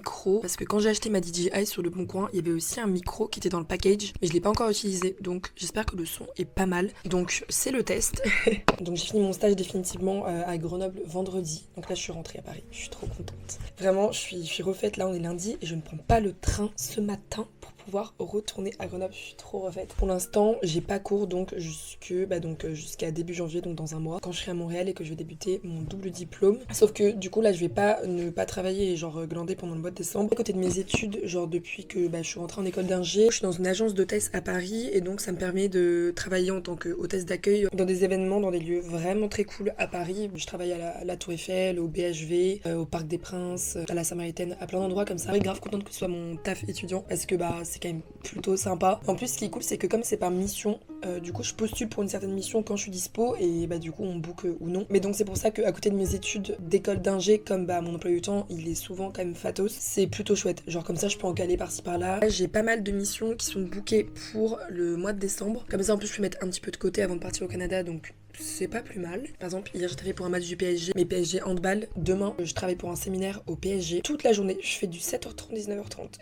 micro parce que quand j'ai acheté ma DJI sur le bon coin, il y avait aussi un micro qui était dans le package mais je l'ai pas encore utilisé, donc j'espère que le son est pas mal. Donc c'est le test. Donc j'ai fini mon stage définitivement à Grenoble vendredi. Donc là je suis rentrée à Paris, je suis trop contente. Vraiment je suis refaite, là on est lundi et je ne prends pas le train ce matin pour pouvoir retourner à Grenoble, je suis trop refaite. Pour l'instant j'ai pas cours donc jusqu'à début janvier, donc dans un mois, quand je serai à Montréal et que je vais débuter mon double diplôme. Sauf que du coup là je vais pas ne pas travailler et genre glander pendant le mois de décembre. À côté de mes études, genre depuis que je suis rentrée en école d'ingé, je suis dans une agence d'hôtesse à Paris et donc ça me permet de travailler en tant qu'hôtesse d'accueil dans des événements, dans des lieux vraiment très cool à Paris. Je travaille à la Tour Eiffel, au BHV, au Parc des Princes, à la Samaritaine, à plein d'endroits comme ça. Je suis grave contente que ce soit mon taf étudiant parce que c'est quand même plutôt sympa. En plus ce qui est cool c'est que comme c'est par mission, du coup je postule pour une certaine mission quand je suis dispo et du coup on book ou non. Mais donc c'est pour ça qu'à côté de mes études d'école d'ingé, comme mon emploi du temps il est souvent quand même fatos, c'est plutôt chouette. Genre comme ça je peux en caler par-ci par-là. J'ai pas mal de missions qui sont bookées pour le mois de décembre. Comme ça en plus je peux mettre un petit peu de côté avant de partir au Canada, donc c'est pas plus mal. Par exemple hier j'ai travaillé pour un match du PSG, mais PSG handball. Demain je travaille pour un séminaire au PSG. Toute la journée je fais du 7h30 19h30.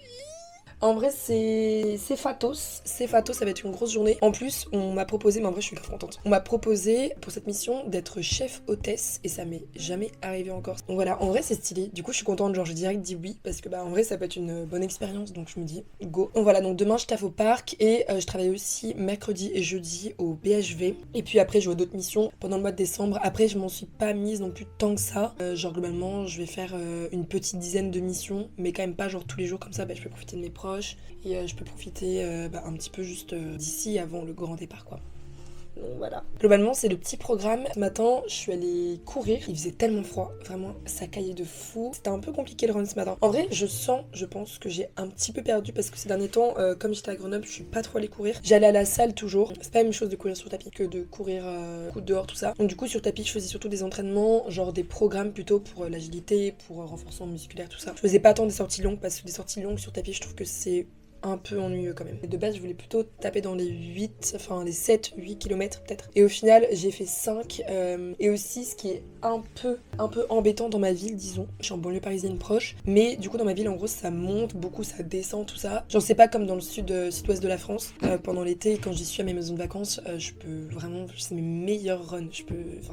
En vrai, c'est fatos. C'est fatos, ça va être une grosse journée. En plus, on m'a proposé, mais en vrai, je suis grave contente. On m'a proposé pour cette mission d'être chef hôtesse et ça m'est jamais arrivé encore. Donc voilà, en vrai, c'est stylé. Du coup, je suis contente. Genre, j'ai direct dit oui parce que en vrai, ça peut être une bonne expérience. Donc, je me dis go. Donc voilà, donc demain, je taffe au parc et je travaille aussi mercredi et jeudi au BHV. Et puis après, je vois d'autres missions pendant le mois de décembre. Après, je m'en suis pas mise non plus tant que ça. Genre, globalement, je vais faire une petite dizaine de missions, mais quand même pas genre tous les jours comme ça. Je peux profiter de mes proches. Et je peux profiter un petit peu juste d'ici avant le grand départ quoi. Donc voilà. Globalement c'est le petit programme. Ce matin je suis allée courir, il faisait tellement froid, vraiment ça caillait de fou. C'était un peu compliqué le run ce matin. En vrai je pense que j'ai un petit peu perdu parce que ces derniers temps comme j'étais à Grenoble je suis pas trop allée courir. J'allais à la salle toujours, c'est pas la même chose de courir sur tapis que de courir dehors tout ça. Donc du coup sur tapis je faisais surtout des entraînements, genre des programmes plutôt pour l'agilité, pour renforcement musculaire tout ça. Je faisais pas tant des sorties longues parce que des sorties longues sur tapis je trouve que c'est un peu ennuyeux quand même. De base, je voulais plutôt taper dans les 7-8 km peut-être. Et au final, j'ai fait 5. Et aussi, ce qui est un peu embêtant dans ma ville, disons. Je suis en banlieue parisienne proche. Mais du coup, dans ma ville, en gros, ça monte beaucoup, ça descend, tout ça. J'en sais pas comme dans le sud-ouest de la France. Pendant l'été, quand j'y suis à mes maisons de vacances, je peux vraiment... C'est mes meilleurs runs.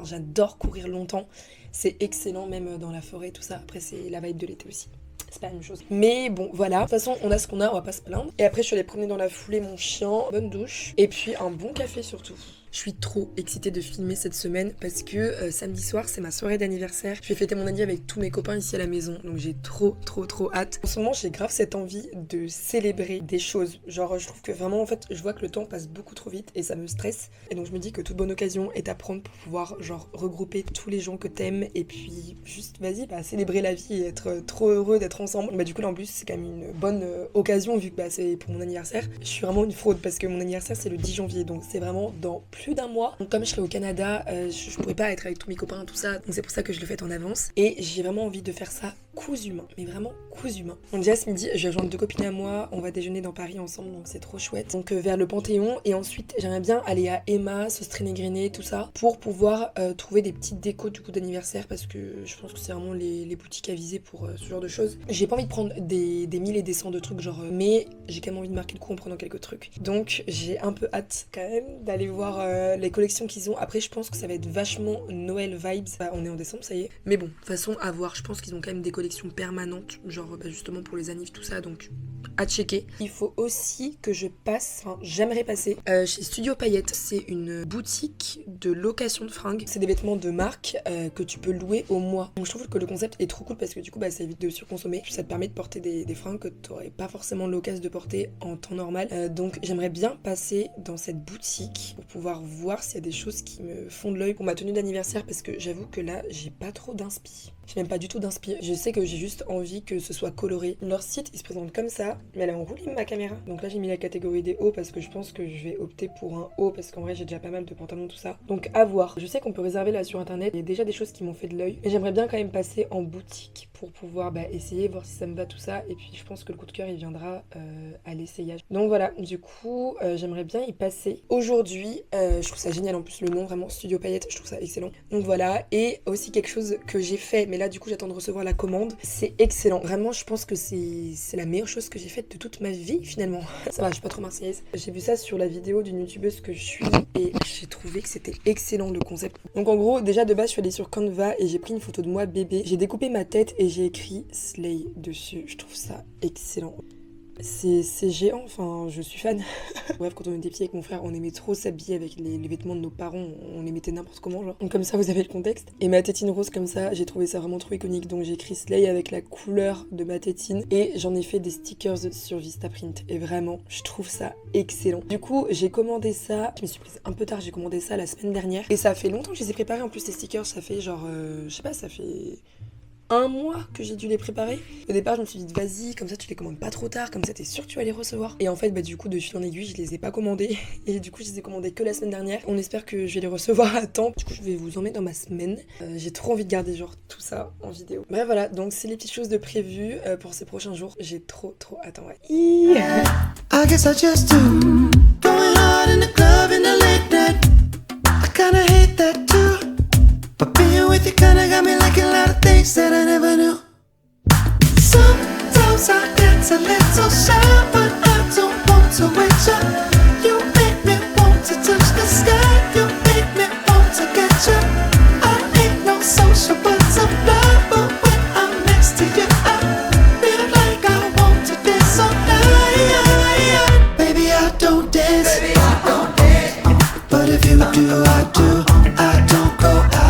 J'adore courir longtemps. C'est excellent, même dans la forêt, tout ça. Après, c'est la vibe de l'été aussi. C'est pas la même chose. Mais bon, voilà. De toute façon, on a ce qu'on a, on va pas se plaindre. Et après, je suis allée promener dans la foulée mon chien, bonne douche. Et puis un bon café surtout. Je suis trop excitée de filmer cette semaine parce que samedi soir c'est ma soirée d'anniversaire. Je vais fêter mon anniversaire avec tous mes copains ici à la maison, donc j'ai trop hâte. En ce moment j'ai grave cette envie de célébrer des choses. Genre je trouve que vraiment en fait je vois que le temps passe beaucoup trop vite et ça me stresse. Et donc je me dis que toute bonne occasion est à prendre pour pouvoir genre regrouper tous les gens que t'aimes et puis juste vas-y célébrer la vie et être trop heureux d'être ensemble. Du coup là en plus c'est quand même une bonne occasion vu que c'est pour mon anniversaire. Je suis vraiment une fraude parce que mon anniversaire c'est le 10 janvier donc c'est vraiment dans plus d'un mois. Donc comme je serai au Canada, je pourrais pas être avec tous mes copains tout ça, donc c'est pour ça que je le fais en avance et j'ai vraiment envie de faire ça cousu main, mais vraiment cousu main. Donc déjà ce midi, je vais rejoindre 2 copines à moi, on va déjeuner dans Paris ensemble, donc c'est trop chouette. Donc vers le Panthéon et ensuite j'aimerais bien aller à Emma, Sauce-Traîné-Grainé, tout ça, pour pouvoir trouver des petites décos du coup d'anniversaire parce que je pense que c'est vraiment les boutiques à viser pour ce genre de choses. J'ai pas envie de prendre des 1000 et des 100 de trucs genre, mais j'ai quand même envie de marquer le coup en prenant quelques trucs. Donc j'ai un peu hâte quand même d'aller voir les collections qu'ils ont. Après je pense que ça va être vachement Noël vibes. On est en décembre ça y est. Mais bon, de toute façon à voir, je pense qu'ils ont quand même des collections permanentes, genre justement pour les annives tout ça, donc à checker. Il faut aussi que je passe, j'aimerais passer chez Studio Paillettes. C'est une boutique de location de fringues. C'est des vêtements de marque que tu peux louer au mois. Donc je trouve que le concept est trop cool parce que du coup ça évite de surconsommer. Ça te permet de porter des fringues que tu n'aurais pas forcément l'occasion de porter en temps normal. Donc j'aimerais bien passer dans cette boutique pour pouvoir voir s'il y a des choses qui me font de l'œil pour ma tenue d'anniversaire parce que j'avoue que là j'ai pas trop d'inspi. J'ai même pas du tout d'inspi. Je sais que j'ai juste envie que ce soit coloré. Leur site il se présente comme ça, mais elle est en roue libre ma caméra. Donc là j'ai mis la catégorie des hauts parce que je pense que je vais opter pour un haut parce qu'en vrai j'ai déjà pas mal de pantalons tout ça. Donc à voir. Je sais qu'on peut réserver là sur internet. Il y a déjà des choses qui m'ont fait de l'œil. Et j'aimerais bien quand même passer en boutique pour pouvoir essayer, voir si ça me va tout ça. Et puis je pense que le coup de cœur il viendra à l'essayage. Donc voilà, du coup j'aimerais bien y passer. Aujourd'hui, je trouve ça génial en plus le nom vraiment Studio Paillettes, je trouve ça excellent. Donc voilà, et aussi quelque chose que j'ai fait, mais mais là du coup j'attends de recevoir la commande. C'est excellent, vraiment je pense que c'est la meilleure chose que j'ai faite de toute ma vie finalement. Ça va, je suis pas trop marseillaise. J'ai vu ça sur la vidéo d'une youtubeuse que je suis et j'ai trouvé que c'était excellent le concept. Donc en gros déjà de base je suis allée sur Canva et j'ai pris une photo de moi bébé. J'ai découpé ma tête et j'ai écrit Slay dessus. Je trouve ça excellent. C'est géant, enfin je suis fan. Bref, quand on était petits avec mon frère, on aimait trop s'habiller avec les vêtements de nos parents, on les mettait n'importe comment genre. Donc comme ça vous avez le contexte. Et ma tétine rose comme ça, j'ai trouvé ça vraiment trop iconique. Donc j'ai écrit Slay avec la couleur de ma tétine et j'en ai fait des stickers sur Vistaprint. Et vraiment, je trouve ça excellent. Du coup, j'ai commandé ça, je me suis prise un peu tard, j'ai commandé ça la semaine dernière. Et ça fait longtemps que je les ai préparés en plus les stickers, ça fait genre, je sais pas, ça fait 1 mois que j'ai dû les préparer. Au départ je me suis dit vas-y, comme ça tu les commandes pas trop tard, comme ça t'es sûr que tu vas les recevoir. Et en fait bah du coup de fil en aiguille je les ai pas commandés. Et du coup je les ai commandés que la semaine dernière. On espère que je vais les recevoir à temps. Du coup je vais vous emmener dans ma semaine. J'ai trop envie de garder genre tout ça en vidéo. Bref voilà, donc c'est les petites choses de prévues pour ces prochains jours. J'ai trop hâte en vrai. I guess I just do. Going hard in the club in the late night. I kinda hate that too. But being with you kinda got me liking a lot of things that I never knew. Sometimes I get a little shy, but I don't want to wait you. You make me want to touch the sky. You make me want to get you. I ain't no social butterfly, but when I'm next to you, I feel like I want to dance all night. Baby, I don't dance. Baby, I don't dance. But if you do, I do. I don't go out.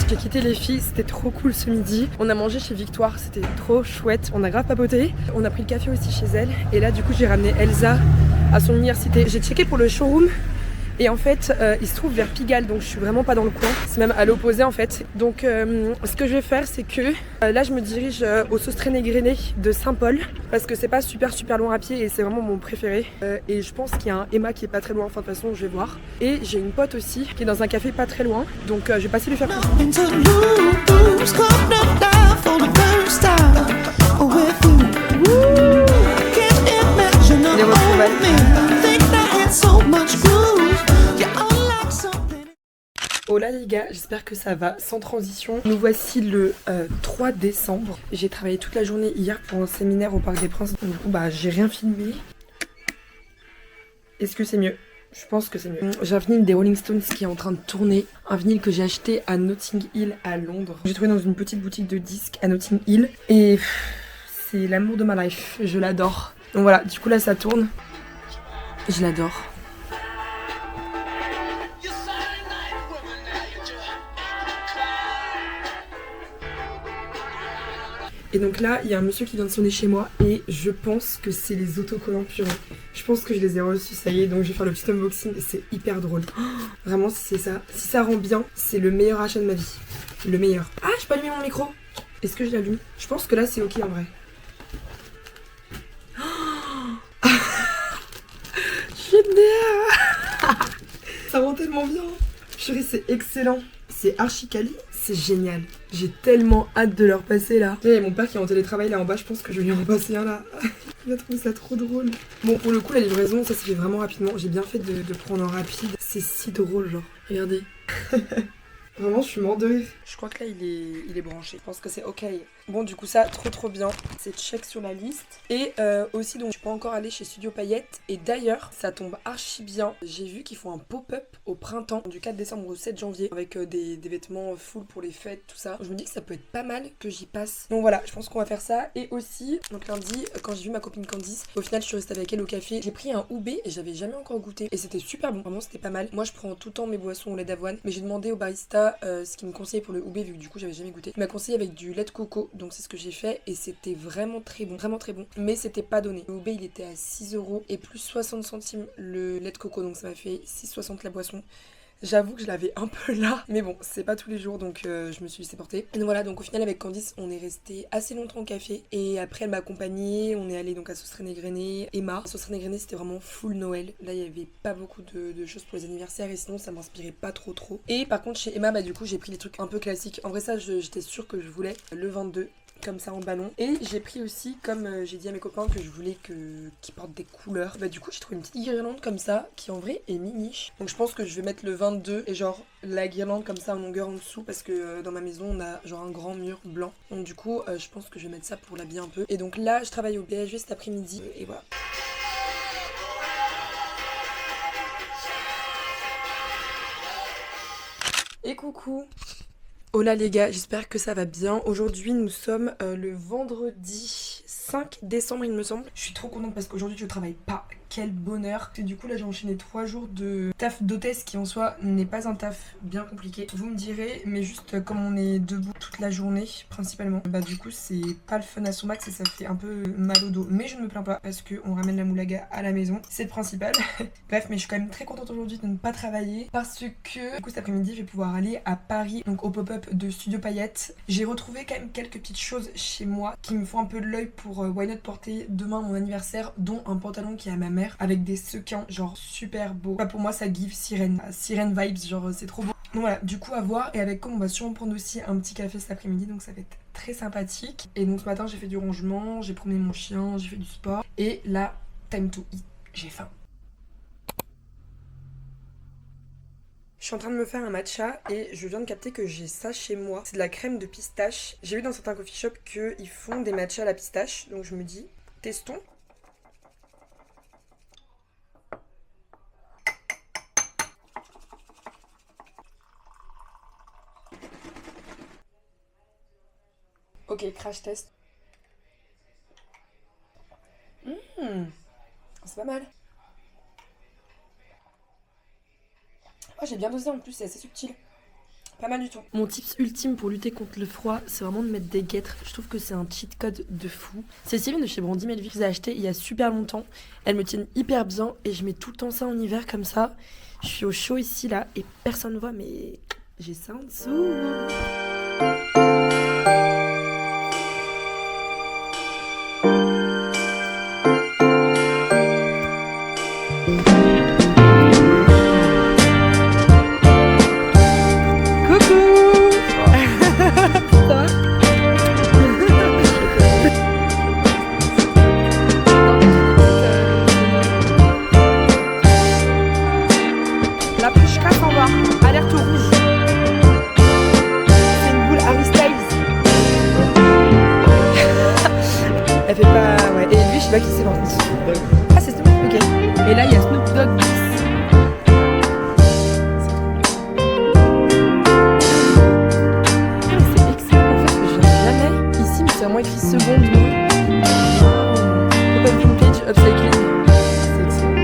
J'ai quitté les filles, c'était trop cool ce midi. On a mangé chez Victoire, c'était trop chouette. On a grave papoté. On a pris le café aussi chez elle. Et là du coup j'ai ramené Elsa à son université. J'ai checké pour le showroom. Et en fait, il se trouve vers Pigalle, donc je suis vraiment pas dans le coin. C'est même à l'opposé en fait. Donc ce que je vais faire, c'est que là je me dirige au Sostrenay-Grenet de Saint-Paul. Parce que c'est pas super loin à pied et c'est vraiment mon préféré. Et je pense qu'il y a un Emma qui est pas très loin, enfin de toute façon je vais voir. Et j'ai une pote aussi qui est dans un café pas très loin. Donc je vais passer lui faire coucou. Les retrouvailles. Hola les gars, j'espère que ça va sans transition. Nous voici le 3 décembre. J'ai travaillé toute la journée hier pour un séminaire au Parc des Princes. Du coup bah j'ai rien filmé. Est-ce que c'est mieux? Je pense que c'est mieux. J'ai un vinyle des Rolling Stones qui est en train de tourner. Un vinyle que j'ai acheté à Notting Hill à Londres. J'ai trouvé dans une petite boutique de disques à Notting Hill. Et c'est l'amour de ma life, je l'adore. Donc voilà, du coup là ça tourne. Je l'adore. Et donc là, il y a un monsieur qui vient de sonner chez moi et je pense que c'est les autocollants purés. Je pense que je les ai reçus, ça y est, donc je vais faire le petit unboxing et c'est hyper drôle. Oh, vraiment, si c'est ça, si ça rend bien, c'est le meilleur achat de ma vie. Le meilleur. Ah, je peux allumer mon micro? Est-ce que je l'allume? Je pense que là, c'est ok en vrai. Oh génial. Ça rend tellement bien. Chérie, c'est excellent. C'est archi quali, c'est génial. J'ai tellement hâte de leur passer là. Il y a mon père qui est en télétravail là en bas, je pense que je vais lui en passer un là. Il va trouver ça trop drôle. Bon, pour le coup, la livraison, ça s'est fait vraiment rapidement. J'ai bien fait de prendre en rapide. C'est si drôle, genre. Regardez. Vraiment, je suis mort de rire. Je crois que là, il est branché. Je pense que c'est ok. Bon, du coup, ça, trop bien. C'est check sur la liste. Et aussi, donc, je peux encore aller chez Studio Paillettes. Et d'ailleurs, ça tombe archi bien. J'ai vu qu'ils font un pop-up au printemps, du 4 décembre au 7 janvier, avec des vêtements full pour les fêtes, tout ça. Je me dis que ça peut être pas mal que j'y passe. Donc voilà, je pense qu'on va faire ça. Et aussi, donc lundi, quand j'ai vu ma copine Candice, au final, je suis restée avec elle au café. J'ai pris un Oubé et j'avais jamais encore goûté. Et c'était super bon. Vraiment, c'était pas mal. Moi, je prends tout le temps mes boissons au lait d'avoine. Mais j'ai demandé au barista ce qu'il me conseillait pour le Oubé, vu que du coup, j'avais jamais goûté. Il m'a conseillé avec du lait de coco. Donc c'est ce que j'ai fait et c'était vraiment très bon, mais c'était pas donné. Le Oubé il était à 6 € et plus 60 centimes le lait de coco, donc ça m'a fait 6,60 la boisson. J'avoue que je l'avais un peu là, mais bon, c'est pas tous les jours, donc je me suis laissée porter. Et donc voilà, donc au final avec Candice, on est resté assez longtemps au café, et après elle m'a accompagnée, on est allé donc à Saucerane et Grainé. Emma, Saucerane et Grainé, c'était vraiment full Noël. Là, il y avait pas beaucoup de choses pour les anniversaires, et sinon ça m'inspirait pas trop. Et par contre chez Emma, bah du coup j'ai pris les trucs un peu classiques. En vrai ça, j'étais sûre que je voulais le 22. Comme ça en ballon. Et j'ai pris aussi, comme j'ai dit à mes copains que je voulais qu'ils portent des couleurs. Bah du coup j'ai trouvé une petite guirlande comme ça qui en vrai est miniche. Donc je pense que je vais mettre le 22 et genre la guirlande comme ça en longueur en dessous parce que dans ma maison on a genre un grand mur blanc. Donc du coup je pense que je vais mettre ça pour l'habiller un peu. Et donc là je travaille au BHV cet après-midi et voilà. Et coucou. Hola les gars, j'espère que ça va bien. Aujourd'hui nous sommes le vendredi 5 décembre il me semble. Je suis trop contente parce qu'aujourd'hui je travaille pas. Quel bonheur. Et du coup là j'ai enchaîné 3 jours de taf d'hôtesse qui en soi n'est pas un taf bien compliqué. Vous me direz, mais juste comme on est debout toute la journée principalement, bah du coup c'est pas le fun à son max et ça fait un peu mal au dos. Mais je ne me plains pas parce qu'on ramène la moulaga à la maison. C'est le principal. Bref, mais je suis quand même très contente aujourd'hui de ne pas travailler parce que du coup cet après-midi je vais pouvoir aller à Paris, donc au pop-up de Studio Paillettes. J'ai retrouvé quand même quelques petites choses chez moi qui me font un peu de l'œil pour why not porter demain mon anniversaire, dont un pantalon qui est à ma mère avec des sequins genre super beau. Bah pour moi ça give sirène vibes, genre c'est trop beau. Donc voilà, du coup à voir, et avec quoi on va sûrement prendre aussi un petit café cet après-midi, donc ça va être très sympathique. Et donc ce matin j'ai fait du rangement, j'ai promené mon chien, j'ai fait du sport et là time to eat, j'ai faim. Je suis en train de me faire un matcha et je viens de capter que j'ai ça chez moi. C'est de la crème de pistache. J'ai vu dans certains coffee shops qu'ils font des matchas à la pistache. Donc je me dis, testons. Ok, crash test. C'est pas mal. Oh, j'ai bien dosé en plus, c'est assez subtil. Pas mal du tout. Mon tips ultime pour lutter contre le froid, c'est vraiment de mettre des guêtres. Je trouve que c'est un cheat code de fou. Celles-ci viennent de chez Brandy Melville, que j'ai acheté il y a super longtemps. Elles me tiennent hyper bien et je mets tout le temps ça en hiver comme ça. Je suis au chaud ici là et personne ne voit, mais j'ai ça en dessous. Elle fait pas... Ouais. Et lui, je sais pas qui c'est par contre. Ah, c'est Snoop Dogg. Ok. Et là, il y a Snoop Dogg. C'est excellent en fait. Je viens jamais ici, mais c'est vraiment écrit seconde. Pop-up vintage upcycling. C'est excellent.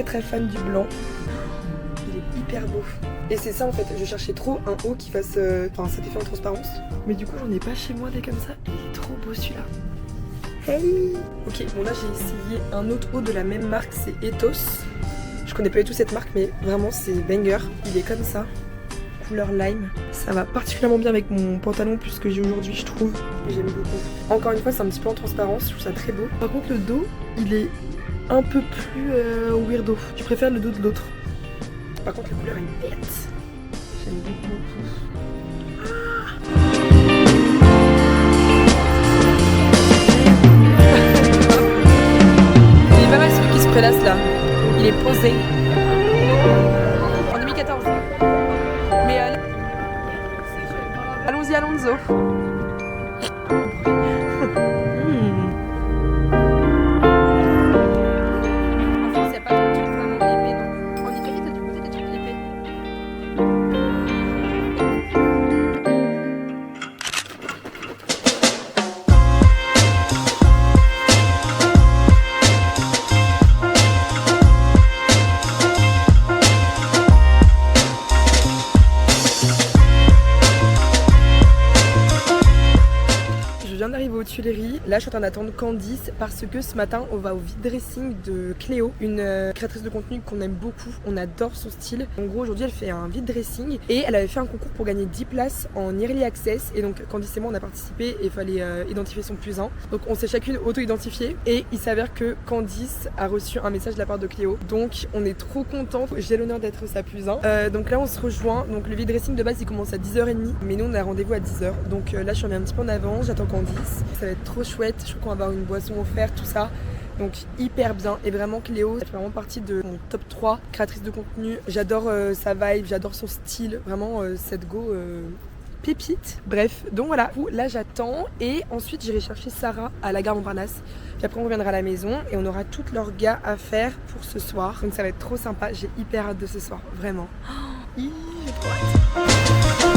Très fan du blanc, il est hyper beau et c'est ça en fait, je cherchais trop un haut qui fasse enfin cet effet en transparence, mais du coup j'en ai pas chez moi des comme ça et il est trop beau celui-là. Hey. Ok, bon là j'ai essayé un autre haut de la même marque, c'est Ethos. Je connais pas du tout cette marque mais vraiment c'est banger, il est comme ça, couleur lime. Ça va particulièrement bien avec mon pantalon plus que j'ai aujourd'hui je trouve, j'aime beaucoup. Encore une fois c'est un petit peu en transparence, je trouve ça très beau. Par contre le dos il est un peu plus weirdo. Je préfère le dos de l'autre. Par contre, la couleur est bête. J'aime beaucoup. Il est pas mal celui qui se prélasse là. Il est posé. En 2014. Alonso. Aux Tuileries. Là, je suis en train d'attendre Candice parce que ce matin, on va au vide dressing de Cléo, une créatrice de contenu qu'on aime beaucoup. On adore son style. En gros, aujourd'hui, elle fait un vide dressing et elle avait fait un concours pour gagner 10 places en Early Access. Et donc, Candice et moi, on a participé et il fallait identifier son plus 1. Donc, on s'est chacune auto-identifiée et il s'avère que Candice a reçu un message de la part de Cléo. Donc, on est trop contents. J'ai l'honneur d'être sa plus 1. Donc là, on se rejoint. Donc, le vide dressing de base, il commence à 10h30. Mais nous, on a rendez-vous à 10h. Donc là, je suis un petit peu en avant. J'attends Candice. Ça va être trop chouette, je crois qu'on va avoir une boisson offerte, tout ça. Donc hyper bien. Et vraiment Cléo, ça fait vraiment partie de mon top 3 créatrice de contenu. J'adore sa vibe, j'adore son style. Vraiment cette go pépite. Bref, donc voilà. Là j'attends et ensuite j'irai chercher Sarah à la gare Montparnasse. Puis après on reviendra à la maison et on aura toutes leurs gars à faire pour ce soir. Donc ça va être trop sympa. J'ai hyper hâte de ce soir, vraiment. J'ai trop hâte.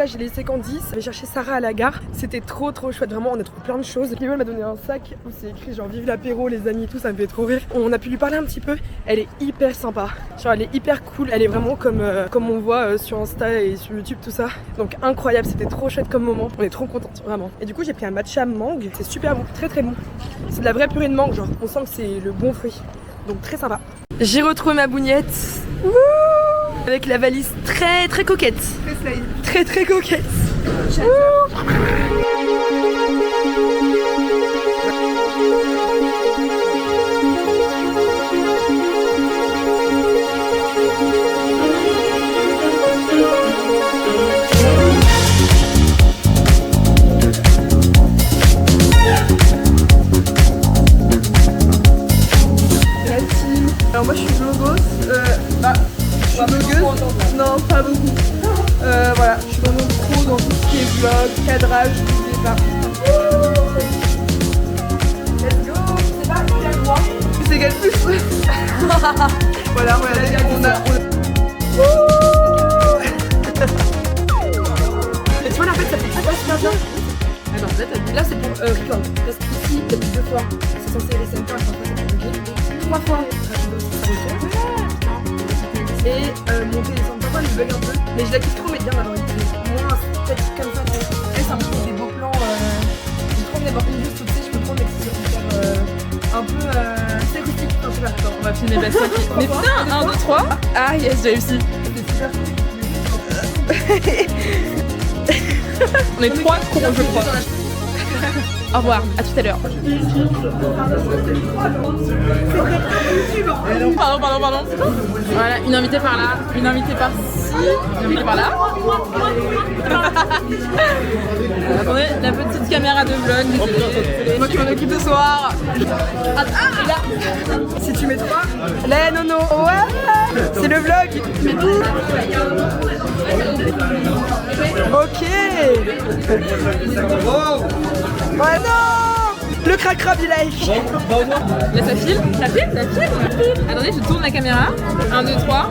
J'ai laissé Candice, je vais chercher Sarah à la gare. C'était trop chouette, vraiment on a trouvé plein de choses. Cléo m'a donné un sac où c'est écrit genre vive l'apéro les amis, tout ça me fait trop rire. On a pu lui parler un petit peu, elle est hyper sympa, genre elle est hyper cool, elle est vraiment comme on voit sur Insta et sur YouTube tout ça. Donc incroyable, c'était trop chouette comme moment, on est trop contente vraiment. Et du coup j'ai pris un matcha mangue, c'est super bon, très bon. C'est de la vraie purée de mangue, genre on sent que c'est le bon fruit, donc très sympa. J'ai retrouvé ma bougnette. Wouh, avec la valise très coquette. Très coquette. Alors moi je suis blogos, je suis blogueuse, non pas beaucoup. Voilà, je suis vraiment pro dans tout ce qui est vlog, cadrage, je sais pas. Let's go, c'est pas égal moi. Plus égal plus. Voilà, on a... Et tu vois là en fait ça fait pas super bien. Ah non, là c'est pour record. Parce qu'ici, il y a plus 2 fois. C'est censé les 5 heures, c'est 3 fois. Et mon téléphone parfois il bug un peu, mais je la kiffe trop, mais bien alors moi peut-être comme ça, et ça me fait des beaux plans, j'ai trop envie d'avoir une juste, tu sais, je peux prendre des petits un peu c'est acoustique, non je sais pas. Attends, on va filmer la soirée. Mais putain, 1, 2, 3, ah yes, j'ai réussi. C'était super cool. On est 3 cons je crois. Au revoir, à tout à l'heure. Pardon. Voilà, une invitée par là, une invitée par-ci, une invitée par là. Attendez, la petite caméra de vlog. C'est moi qui m'en occupe ce soir. Ah, là. Si tu mets 3, là, non. Ouais, c'est le vlog. Ok. Ouais, non. Le cracra du like. Là ça file, ça file, ça file. Attendez, je tourne la caméra. 1, 2, 3.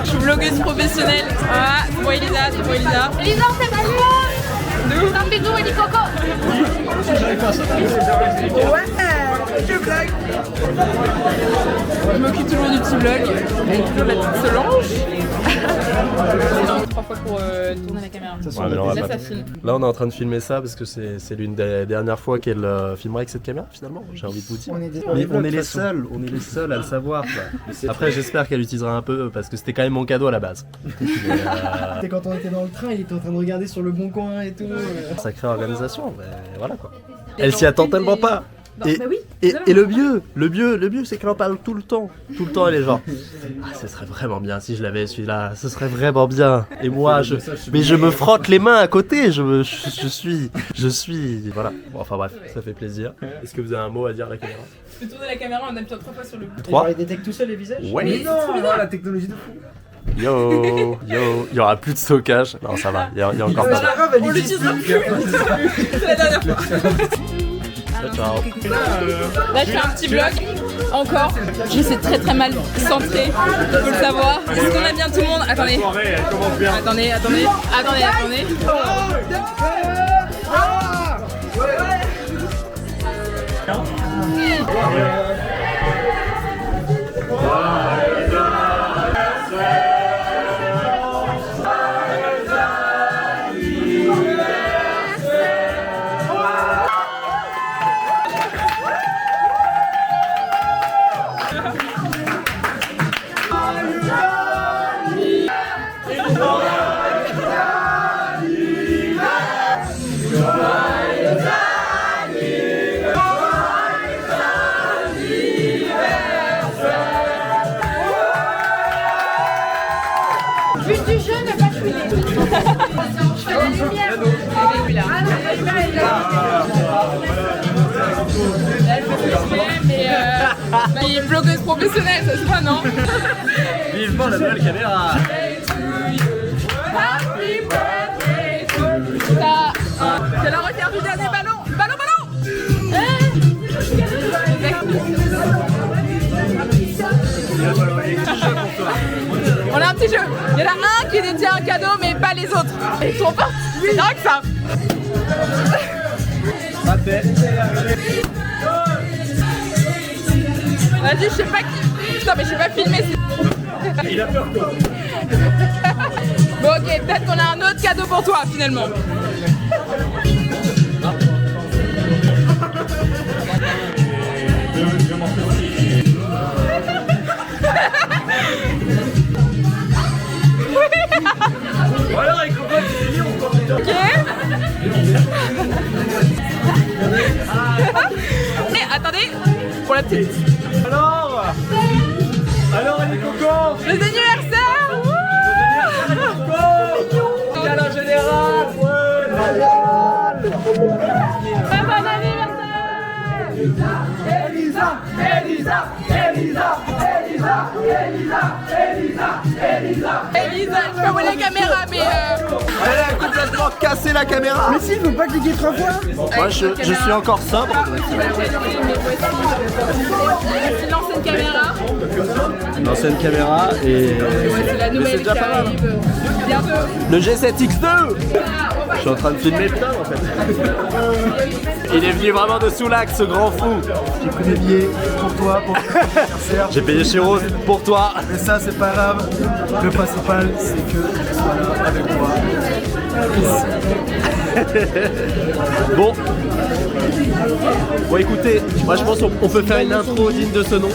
Je suis vlogueuse professionnelle. Ah, c'est moi Elisa, c'est moi Elisa. Elisa, c'est pas nous. Un bisou, Eli Coco. Ouais, je blague. Je m'occupe toujours du petit vlog. Avec toujours la petite Solange. 3 fois pour tourner la caméra. Ouais, là ça file. Là on est en train de filmer ça parce que c'est l'une des dernières fois qu'elle filmera avec cette caméra finalement, j'ai envie de vous dire. Mais on est les seuls à le savoir quoi. Après j'espère qu'elle utilisera un peu parce que c'était quand même mon cadeau à la base. C'était quand on était dans le train, il était en train de regarder sur le bon coin et tout. Sacrée organisation, mais voilà quoi. Elle s'y attend tellement pas. Et, bah oui, et le mieux, c'est qu'elle en parle tout le temps. Tout le temps, elle est genre, ah, ce serait vraiment bien si je l'avais celui-là, ce serait vraiment bien. Et moi, mais je me frotte les mains à côté, je suis, voilà. Bon, enfin bref, ça fait plaisir. Est-ce que vous avez un mot à dire à la caméra? Je peux tourner la caméra en appuyant 3 fois sur le bouton. 3. Il détecte tout seul les visages. Ouais. Mais non, la technologie de fou. Yo, il y aura plus de stockage. Non, ça va, il y a encore C'est pas pas grave, elle On existe l'utilisera plus. C'est la dernière fois. Ciao. Là je fais un petit vlog, encore, je sais très très mal centré, faut le savoir. Est-ce qu'on a bien tout le monde? Attendez, attendez. But du jeu, ne pas chouiner. Je fais la lumière. Mais blogueuse professionnelle, ça se voit, non? Vivement la nouvelle caméra. C'est la recherche du dernier ballon. Ballon. On a un petit jeu. Il y en a un qui détient un cadeau, mais pas les autres. Ils sont forts. C'est vrai que ça. Vas-y, je sais pas qui. Putain, mais je sais pas filmer. Il a peur quoi. Bon, ok, peut-être qu'on a un autre cadeau pour toi finalement. Voilà, avec le pote, c'est lié, on peut. Ok. Et attendez, pour la petite. Alors, les cocos. Les anniversaires. Câlin général. Bon anniversaire. Elisa, je peux voir la caméra, mais Elle a complètement cassé la caméra. Mais si, faut pas cliquer 3 fois. Moi, je suis encore sobre. c'est l'ancienne caméra. Une ancienne caméra et C'est la nouvelle qui arrive bientôt. le G7X2. Je suis en train de filmer putain en fait. Il est venu vraiment de Soulac, ce grand fou. J'ai pris des billets pour toi, pour ton anniversaire. J'ai payé chez Rose pour toi. Mais ça, c'est pas grave. Le principal, c'est que tu sois là avec moi. Bon. Bon écoutez, moi je pense qu'on peut faire une intro digne de ce nom.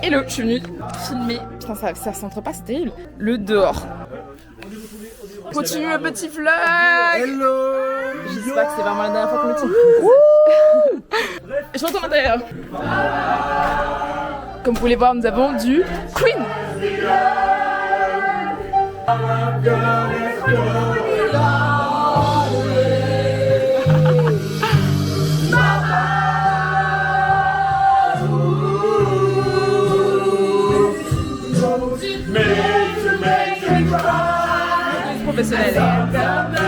Hello, je suis venue filmer. Putain, ça centre pas, c'est terrible. Le dehors. Continue le petit vlog. Hello. J'espère que c'est vraiment la dernière fois qu'on le tient. Je retourne à l'intérieur. Comme vous pouvez voir, nous avons du Queen. Professionnel.